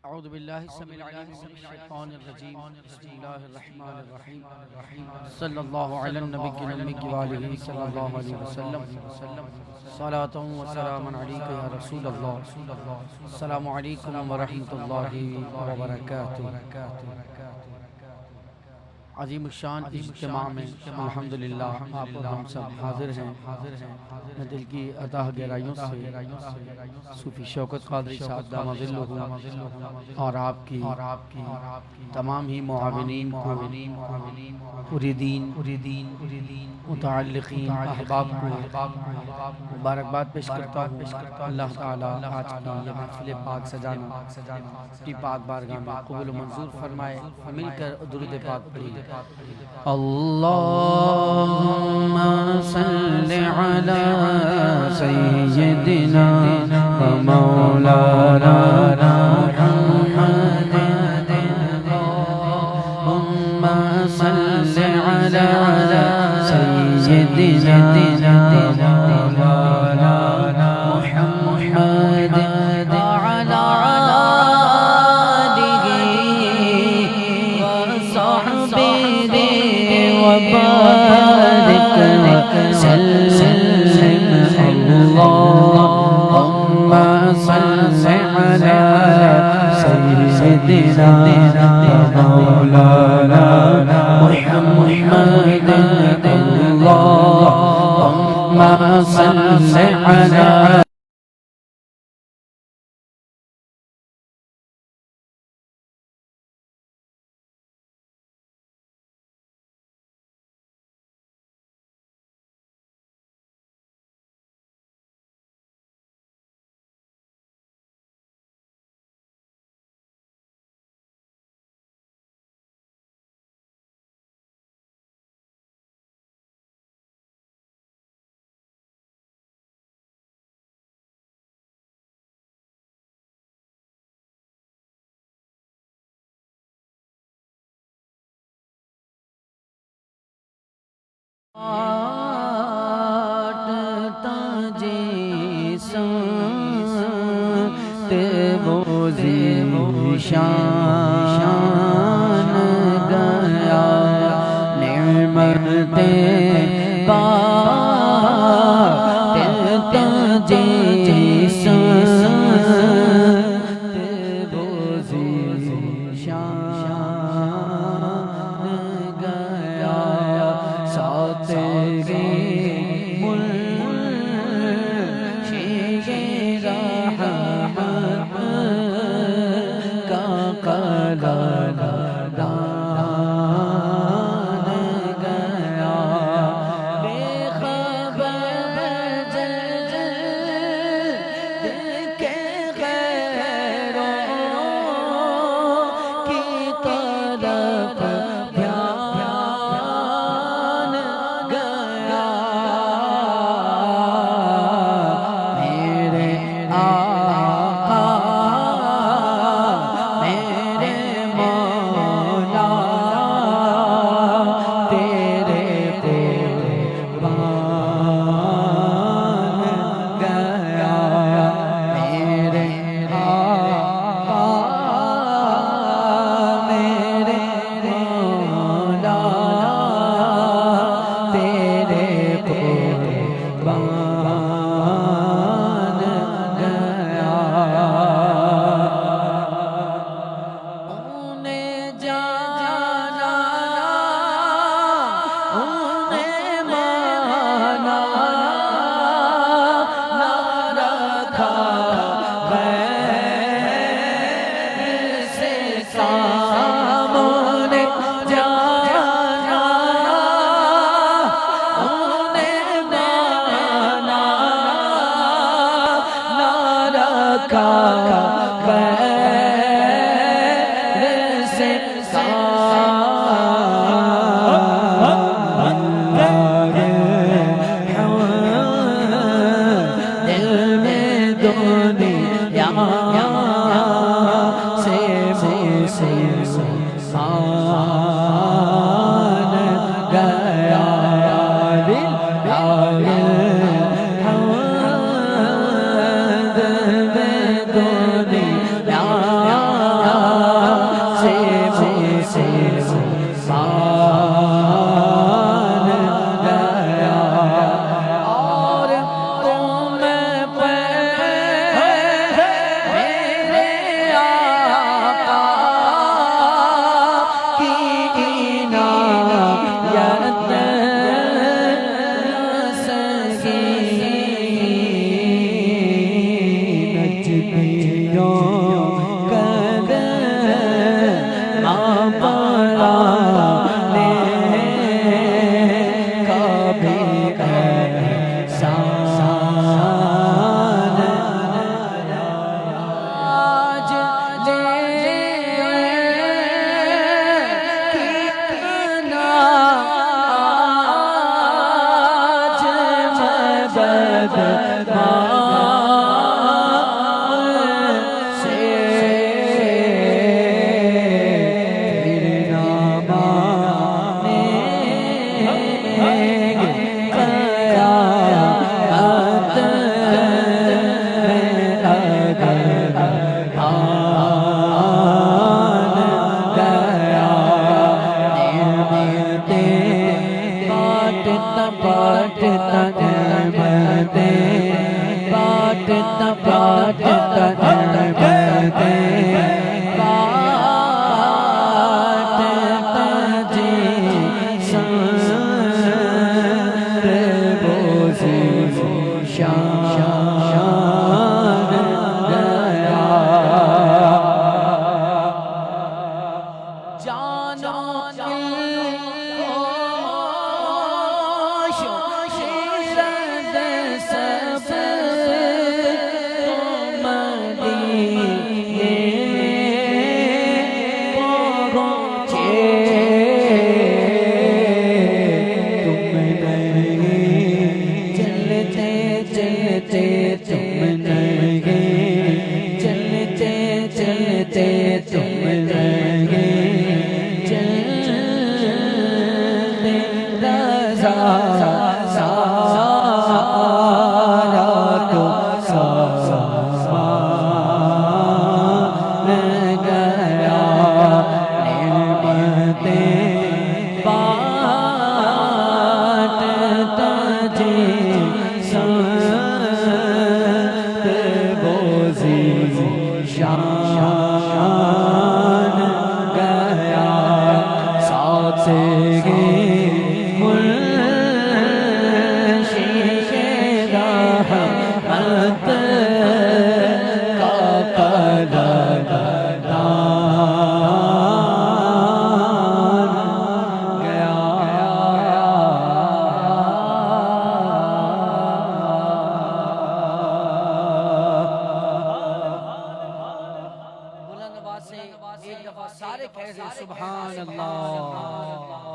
اعوذ باللہ السمیع العلیم من الشیطان الرجیم بسم اللہ الرحمن الرحیم صلی اللہ علی النبی الامی وآلہ صلی اللہ علیہ وسلم صلاۃ و سلام علیک یا رسول اللہ. السلام علیکم ورحمۃ اللہ وبرکاتہ. عظیم الشان اجتماع میں الحمدللہ آپ اور ہم سب حاضر ہیں. میں دل کی اتاہ گہرائیوں سے صوفی شوکت قادری صاحب دامہ ظلہ اور آپ کی تمام ہی معاونین کو، مریدین، متعلقین، احباب کو مبارکباد پیش کرتا ہوں. اللہ تعالیٰ آج کی یہ محفل پاک سجانا اپنی پاک بارگاہ میں قبول و منظور فرمائے. مل کر درود پاک پڑھیں. اللہم صل علی سیدنا و مولانا محمد. اللہم صل علی سیدنا و مولانا محمد وعلی وبارك وسلم. اللهم صل على سيدنا ومولانا محمد. اللهم صل على شان گیا نعمت بات تجھے شان گیا ساتھ ایک دفعہ سارے کہہ دیں سبحان اللہ.